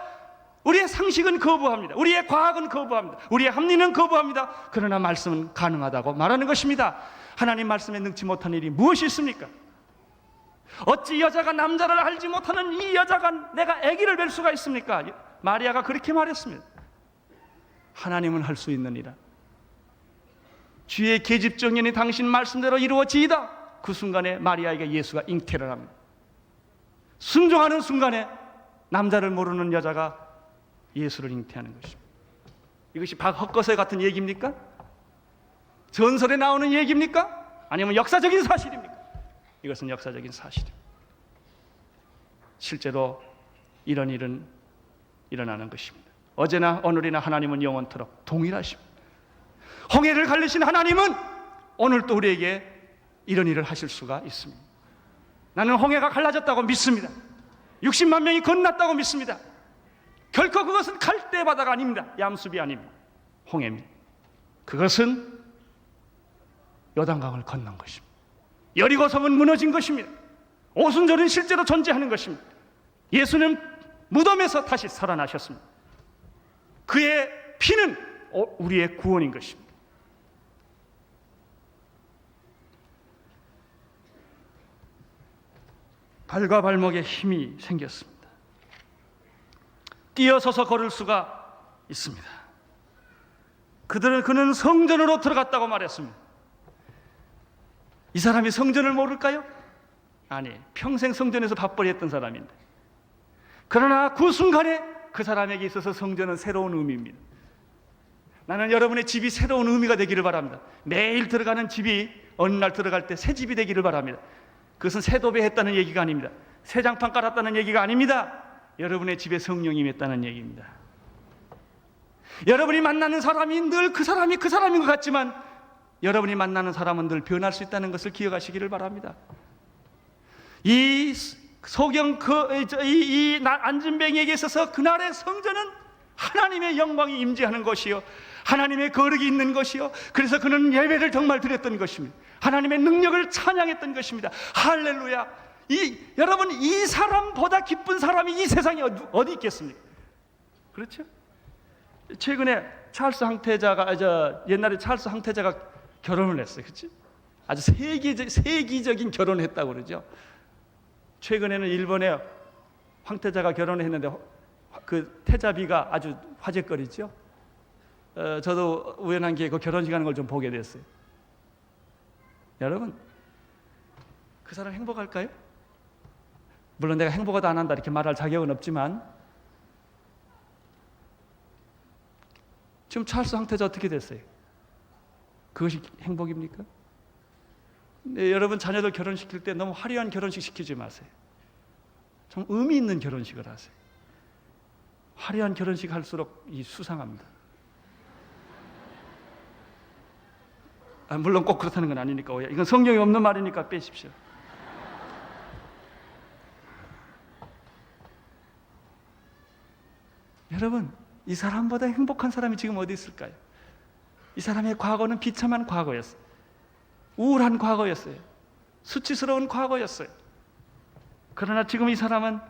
우리의 상식은 거부합니다. 우리의 과학은 거부합니다. 우리의 합리는 거부합니다. 그러나 말씀은 가능하다고 말하는 것입니다. 하나님 말씀에 능치 못한 일이 무엇이 있습니까? 어찌 여자가 남자를 알지 못하는 이 여자가 내가 아기를 뵐 수가 있습니까? 마리아가 그렇게 말했습니다. 하나님은 할 수 있는 일이라. 주의 계집정년이 당신 말씀대로 이루어지이다. 그 순간에 마리아에게 예수가 잉태를 합니다. 순종하는 순간에 남자를 모르는 여자가 예수를 잉태하는 것입니다. 이것이 헛것에 같은 얘기입니까? 전설에 나오는 얘기입니까? 아니면 역사적인 사실입니까? 이것은 역사적인 사실입니다. 실제로 이런 일은 일어나는 것입니다. 어제나 오늘이나 하나님은 영원토록 동일하십니다. 홍해를 갈리신 하나님은 오늘 또 우리에게 이런 일을 하실 수가 있습니다. 나는 홍해가 갈라졌다고 믿습니다. 60만 명이 건넜다고 믿습니다. 결코 그것은 갈대 바다가 아닙니다. 얌숲이 아닙니다. 홍해입니다. 그것은 요단강을 건넌 것입니다. 여리고성은 무너진 것입니다. 오순절은 실제로 존재하는 것입니다. 예수는 무덤에서 다시 살아나셨습니다. 그의 피는 우리의 구원인 것입니다. 발과 발목에 힘이 생겼습니다. 뛰어서서 걸을 수가 있습니다. 그는 성전으로 들어갔다고 말했습니다. 이 사람이 성전을 모를까요? 아니, 평생 성전에서 밥벌이 했던 사람인데, 그러나 그 순간에 그 사람에게 있어서 성전은 새로운 의미입니다. 나는 여러분의 집이 새로운 의미가 되기를 바랍니다. 매일 들어가는 집이 어느 날 들어갈 때 새 집이 되기를 바랍니다. 그것은 새 도배했다는 얘기가 아닙니다. 새 장판 깔았다는 얘기가 아닙니다. 여러분의 집에 성령이 임했다는 얘기입니다. 여러분이 만나는 사람이 늘 그 사람인 것 같지만 여러분이 만나는 사람은 늘 변할 수 있다는 것을 기억하시기를 바랍니다. 이 소경 이 안진뱅이에게 있어서 그날의 성전은 하나님의 영광이 임재하는 것이요, 하나님의 거룩이 있는 것이요, 그래서 그는 예배를 정말 드렸던 것입니다. 하나님의 능력을 찬양했던 것입니다. 할렐루야. 여러분, 이 사람보다 기쁜 사람이 이 세상에 어디 있겠습니까? 그렇죠? 최근에 옛날에 찰스 황태자가 결혼을 했어요. 그렇지? 아주 세기적인 결혼을 했다고 그러죠. 최근에는 일본에 황태자가 결혼을 했는데 그 태자비가 아주 화제거리죠. 저도 우연한 기회에 그 결혼식 하는 걸 좀 보게 됐어요. 여러분, 그 사람 행복할까요? 물론 내가 행복하다 안 한다 이렇게 말할 자격은 없지만, 지금 찰스 황태자 어떻게 됐어요? 그것이 행복입니까? 네, 여러분 자녀들 결혼시킬 때 너무 화려한 결혼식 시키지 마세요. 좀 의미 있는 결혼식을 하세요. 화려한 결혼식 할수록 수상합니다. 물론 꼭 그렇다는 건 아니니까 이건 성경에 없는 말이니까 빼십시오. 여러분, 이 사람보다 행복한 사람이 지금 어디 있을까요? 이 사람의 과거는 비참한 과거였어요. 우울한 과거였어요. 수치스러운 과거였어요. 그러나 지금 이 사람은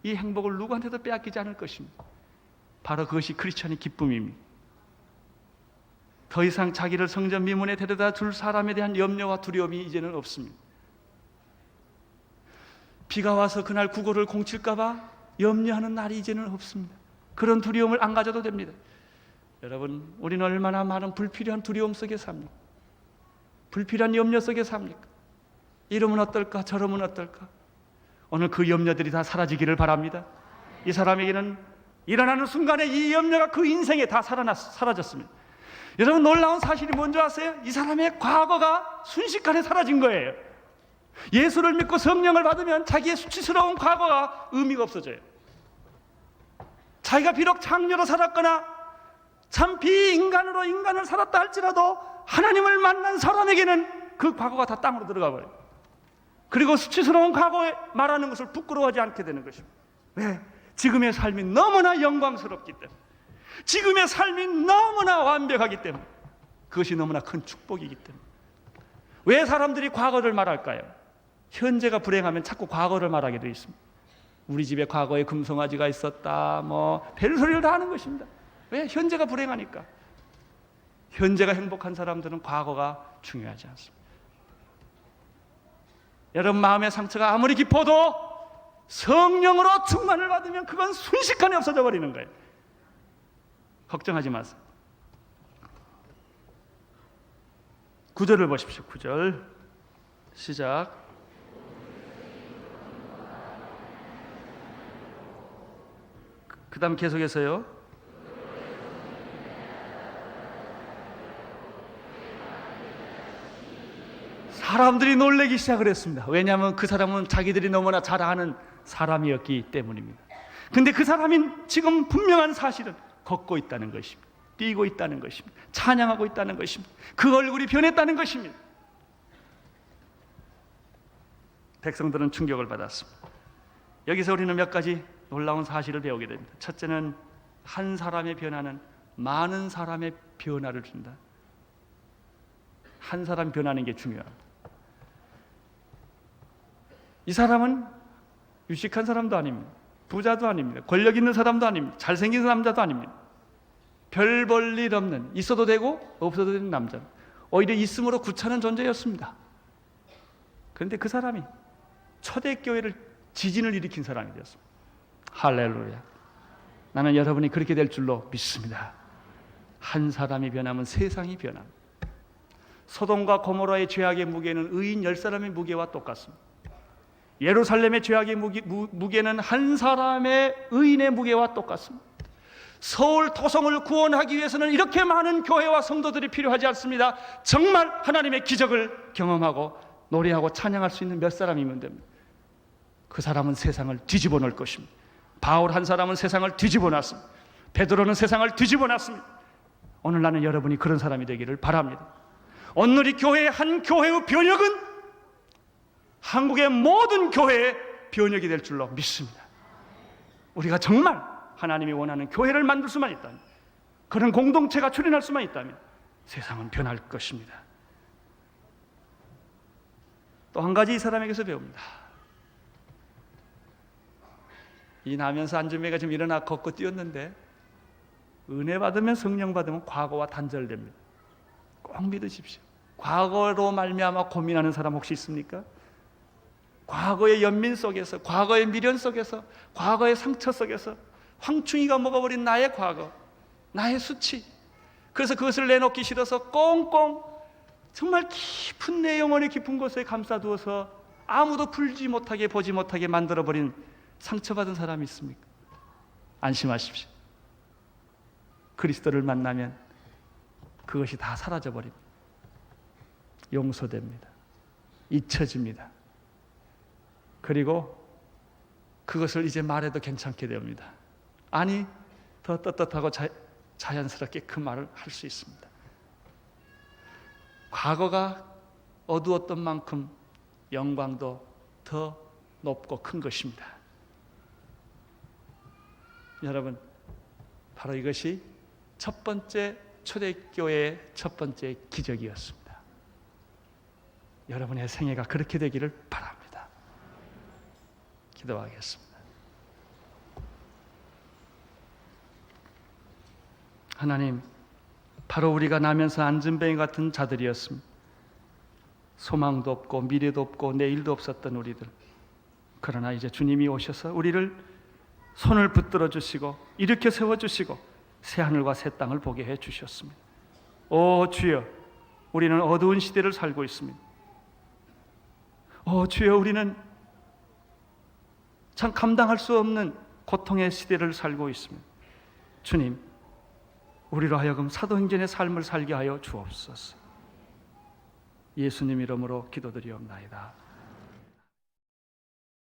이 행복을 누구한테도 빼앗기지 않을 것입니다. 바로 그것이 크리스천의 기쁨입니다. 더 이상 자기를 성전 미문에 데려다 줄 사람에 대한 염려와 두려움이 이제는 없습니다. 비가 와서 그날 구걸을 공칠까 봐 염려하는 날이 이제는 없습니다. 그런 두려움을 안 가져도 됩니다. 여러분, 우리는 얼마나 많은 불필요한 두려움 속에 삽니까? 불필요한 염려 속에 삽니까? 이러면 어떨까? 저러면 어떨까? 오늘 그 염려들이 다 사라지기를 바랍니다. 이 사람에게는 일어나는 순간에 이 염려가 그 인생에 다 사라졌습니다. 여러분, 놀라운 사실이 뭔지 아세요? 이 사람의 과거가 순식간에 사라진 거예요. 예수를 믿고 성령을 받으면 자기의 수치스러운 과거가 의미가 없어져요. 자기가 비록 창녀로 살았거나 참 비인간으로 인간을 살았다 할지라도 하나님을 만난 사람에게는 그 과거가 다 땅으로 들어가 버려요. 그리고 수치스러운 과거에 말하는 것을 부끄러워하지 않게 되는 것입니다. 왜? 지금의 삶이 너무나 영광스럽기 때문에, 지금의 삶이 너무나 완벽하기 때문에, 그것이 너무나 큰 축복이기 때문에. 왜 사람들이 과거를 말할까요? 현재가 불행하면 자꾸 과거를 말하게 되어 있습니다. 우리 집에 과거에 금송아지가 있었다, 별소리를 다 하는 것입니다. 왜? 현재가 불행하니까. 현재가 행복한 사람들은 과거가 중요하지 않습니다. 여러분, 마음의 상처가 아무리 깊어도 성령으로 충만을 받으면 그건 순식간에 없어져 버리는 거예요. 걱정하지 마세요. 9절을 보십시오. 9절 시작. 그 다음 계속해서요. 사람들이 놀라기 시작을 했습니다. 왜냐하면 그 사람은 자기들이 너무나 잘 아는 사람이었기 때문입니다. 근데 그 사람이 지금 분명한 사실은 걷고 있다는 것입니다. 뛰고 있다는 것입니다. 찬양하고 있다는 것입니다. 그 얼굴이 변했다는 것입니다. 백성들은 충격을 받았습니다. 여기서 우리는 몇 가지 놀라운 사실을 배우게 됩니다. 첫째는 한 사람의 변화는 많은 사람의 변화를 준다. 한 사람 변하는 게 중요합니다. 이 사람은 유식한 사람도 아닙니다. 부자도 아닙니다. 권력 있는 사람도 아닙니다. 잘생긴 남자도 아닙니다. 별 볼 일 없는, 있어도 되고 없어도 되는 남자. 오히려 있음으로 구차는 존재였습니다. 그런데 그 사람이 초대교회를 지진을 일으킨 사람이 되었습니다. 할렐루야. 나는 여러분이 그렇게 될 줄로 믿습니다. 한 사람이 변하면 세상이 변합니다. 소돔과 고모라의 죄악의 무게는 의인 10사람의 무게와 똑같습니다. 예루살렘의 죄악의 무게는 한 사람의 의인의 무게와 똑같습니다. 서울 토성을 구원하기 위해서는 이렇게 많은 교회와 성도들이 필요하지 않습니다. 정말 하나님의 기적을 경험하고 노래하고 찬양할 수 있는 몇 사람이면 됩니다. 그 사람은 세상을 뒤집어 놓을 것입니다. 바울 한 사람은 세상을 뒤집어 놨습니다. 베드로는 세상을 뒤집어 놨습니다. 오늘 나는 여러분이 그런 사람이 되기를 바랍니다. 오늘 이 교회의 한 교회의 변혁은 한국의 모든 교회의 변혁이 될 줄로 믿습니다. 우리가 정말 하나님이 원하는 교회를 만들 수만 있다면, 그런 공동체가 출현할 수만 있다면 세상은 변할 것입니다. 또 한 가지 이 사람에게서 배웁니다. 이 나면서 안준배가 지금 일어나 걷고 뛰었는데, 은혜 받으면 성령 받으면 과거와 단절됩니다. 꼭 믿으십시오. 과거로 말미암아 고민하는 사람 혹시 있습니까? 과거의 연민 속에서, 과거의 미련 속에서, 과거의 상처 속에서 황충이가 먹어버린 나의 과거, 나의 수치, 그래서 그것을 내놓기 싫어서 꽁꽁 정말 깊은 내 영혼의 깊은 곳에 감싸두어서 아무도 풀지 못하게 보지 못하게 만들어버린 상처받은 사람이 있습니까? 안심하십시오. 그리스도를 만나면 그것이 다 사라져버립니다. 용서됩니다. 잊혀집니다. 그리고 그것을 이제 말해도 괜찮게 됩니다. 아니, 더 떳떳하고 자연스럽게 그 말을 할 수 있습니다. 과거가 어두웠던 만큼 영광도 더 높고 큰 것입니다. 여러분, 바로 이것이 첫 번째 초대교회의 첫 번째 기적이었습니다. 여러분의 생애가 그렇게 되기를 바랍니다. 기도하겠습니다. 하나님, 바로 우리가 나면서 안전뱅이 같은 자들이었습니다. 소망도 없고 미래도 없고 내일도 없었던 우리들. 그러나 이제 주님이 오셔서 우리를 손을 붙들어 주시고 일으켜 세워주시고 새하늘과 새 땅을 보게 해 주셨습니다. 오 주여, 우리는 어두운 시대를 살고 있습니다. 오 주여, 우리는 참 감당할 수 없는 고통의 시대를 살고 있습니다. 주님, 우리로 하여금 사도행전의 삶을 살게 하여 주옵소서. 예수님 이름으로 기도드리옵나이다.